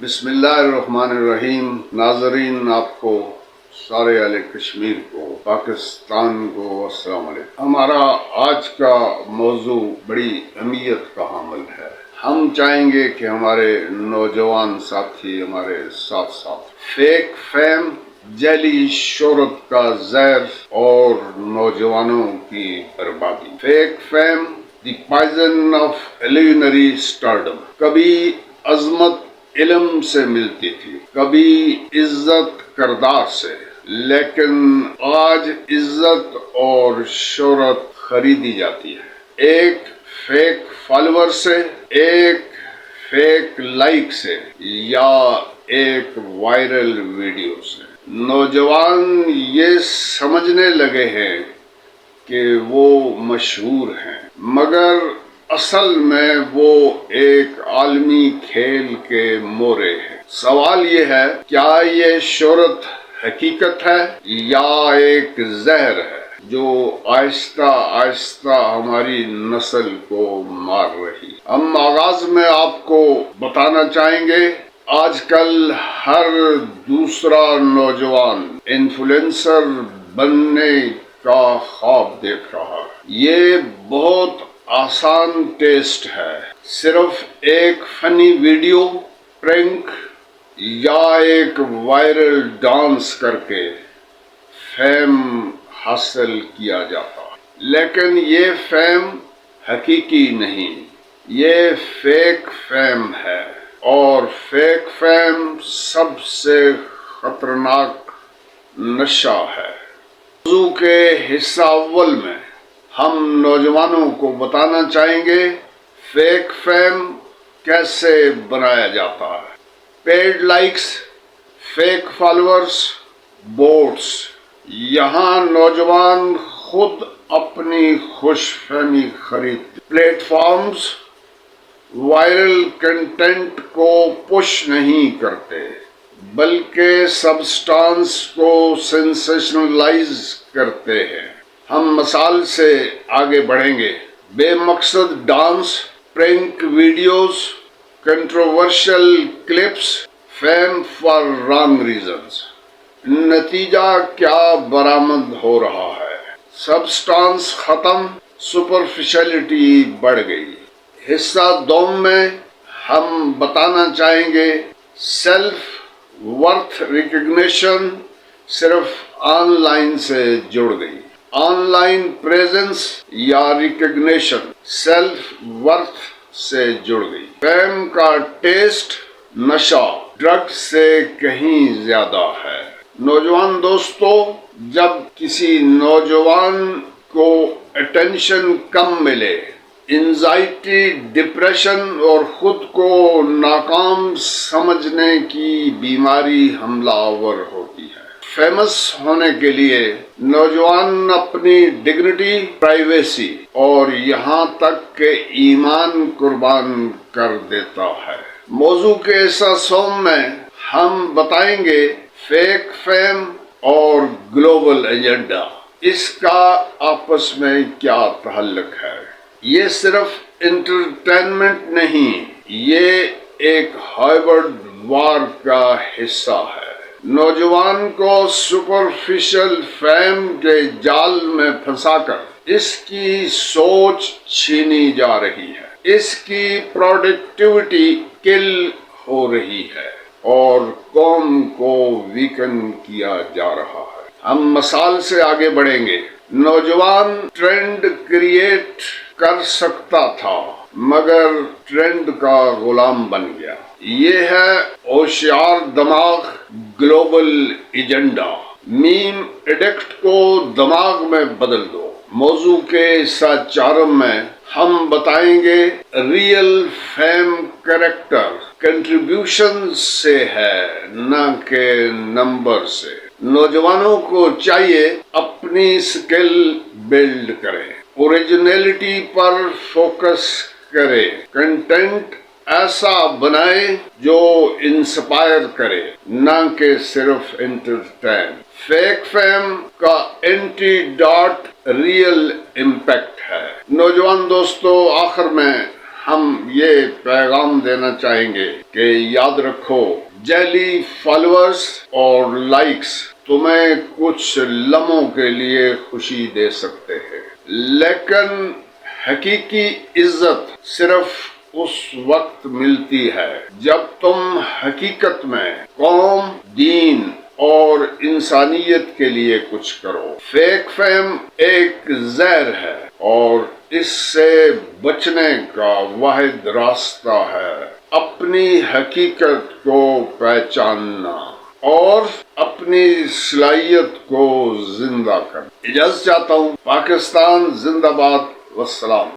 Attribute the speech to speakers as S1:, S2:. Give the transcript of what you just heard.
S1: بسم اللہ الرحمن الرحیم۔ ناظرین، آپ کو سارے اہل کشمیر کو، پاکستان کو السلام علیکم۔ ہمارا آج کا موضوع بڑی اہمیت کا حامل ہے۔ ہم چاہیں گے کہ ہمارے نوجوان ساتھی ہمارے ساتھ فیک فیم، جعلی شہرت کا زہر اور نوجوانوں کی بربادی۔ Fake fame, the poison of illusionary stardom. کبھی عظمت علم سے ملتی تھی، کبھی عزت کردار سے، لیکن آج عزت اور شہرت خریدی جاتی ہے، ایک فیک فالوور سے، ایک فیک لائک سے، یا ایک وائرل ویڈیو سے۔ نوجوان یہ سمجھنے لگے ہیں کہ وہ مشہور ہیں، مگر اصل میں وہ ایک عالمی کھیل کے مورے ہیں۔ سوال یہ ہے، کیا یہ شہرت حقیقت ہے یا ایک زہر ہے جو آہستہ آہستہ ہماری نسل کو مار رہی؟ ہم آغاز میں آپ کو بتانا چاہیں گے، آج کل ہر دوسرا نوجوان انفلوئنسر بننے کا خواب دیکھ رہا ہے۔ یہ بہت آسان ٹیسٹ ہے، صرف ایک فنی ویڈیو، پرینک یا ایک وائرل ڈانس کر کے فیم حاصل کیا جاتا ہے۔ لیکن یہ فیم حقیقی نہیں، یہ فیک فیم ہے، اور فیک فیم سب سے خطرناک نشہ ہے۔ موضوع کے حصہ اول میں ہم نوجوانوں کو بتانا چاہیں گے فیک فیم کیسے بنایا جاتا ہے۔ Paid likes, fake followers, bots. یہاں نوجوان خود اپنی خوش فہمی خریدتے۔ پلیٹ فارمز وائرل کنٹینٹ کو پش نہیں کرتے، بلکہ سبسٹانس کو سینسیشنلائز کرتے ہیں۔ ہم مثال سے آگے بڑھیں گے۔ بے مقصد dance, prank videos, controversial clips, fame for wrong reasons. نتیجہ کیا برآمد ہو رہا ہے؟ سبسٹانس ختم، سپرفیشلٹی بڑھ گئی۔ حصہ دوم میں ہم بتانا چاہیں گے سیلف ورتھ ریکگنیشن صرف آن لائن سے جڑ گئی۔ آن لائن پریزنس یا ریکگنیشن سیلف ورتھ سے جڑ گئی۔ فیم کا ٹیسٹ نشہ ڈرگ سے کہیں زیادہ ہے۔ نوجوان دوستو، جب کسی نوجوان کو اٹینشن کم ملے، انزائٹی، ڈپریشن اور خود کو ناکام سمجھنے کی بیماری حملہ آور ہوتی ہے۔ فیمس ہونے کے لیے نوجوان اپنی ڈگنیٹی، پرائیویسی اور یہاں تک کہ ایمان قربان کر دیتا ہے۔ موضوع کے حصہ سوم میں ہم بتائیں گے فیک فیم اور گلوبل ایجنڈا، اس کا آپس میں کیا تعلق ہے۔ یہ صرف انٹرٹینمنٹ نہیں، یہ ایک ہائبرڈ وار کا حصہ ہے۔ نوجوان کو سپرفیشل فیم کے جال میں پھنسا کر اس کی سوچ چھینی جا رہی ہے، اس کی پروڈکٹیوٹی کل ہو رہی ہے اور قوم کو ویکن کیا جا رہا ہے۔ ہم مثال سے آگے بڑھیں گے۔ نوجوان ٹرینڈ کریٹ کر سکتا تھا، مگر ٹرینڈ کا غلام بن گیا۔ یہ ہے ہوشیار دماغ، گلوبل ایجنڈا۔ میم ایڈکٹ کو دماغ میں بدل دو۔ موضوع کے حصہ چارم میں ہم بتائیں گے ریئل فیم کریکٹر کنٹریبیوشن سے ہے، نہ کہ نمبر سے۔ نوجوانوں کو چاہیے اپنی سکل بلڈ کریں، اوریجنلٹی پر فوکس کرے، کنٹینٹ ایسا بنائے جو انسپائر کرے، نہ کہ صرف انٹرٹین۔ فیک فیم کا اینٹی ڈاٹ ریئل امپیکٹ ہے۔ نوجوان دوستو، آخر میں ہم یہ پیغام دینا چاہیں گے کہ یاد رکھو جعلی فالوورز اور لائکس تمہیں کچھ لمحوں کے لیے خوشی دے سکتے ہیں، لیکن حقیقی عزت صرف اس وقت ملتی ہے جب تم حقیقت میں قوم، دین اور انسانیت کے لیے کچھ کرو۔ فیک فیم ایک زہر ہے اور اس سے بچنے کا واحد راستہ ہے اپنی حقیقت کو پہچاننا اور اپنی صلاحیت کو زندہ کرنا۔ اجازت چاہتا ہوں۔ پاکستان زندہ باد، والسلام۔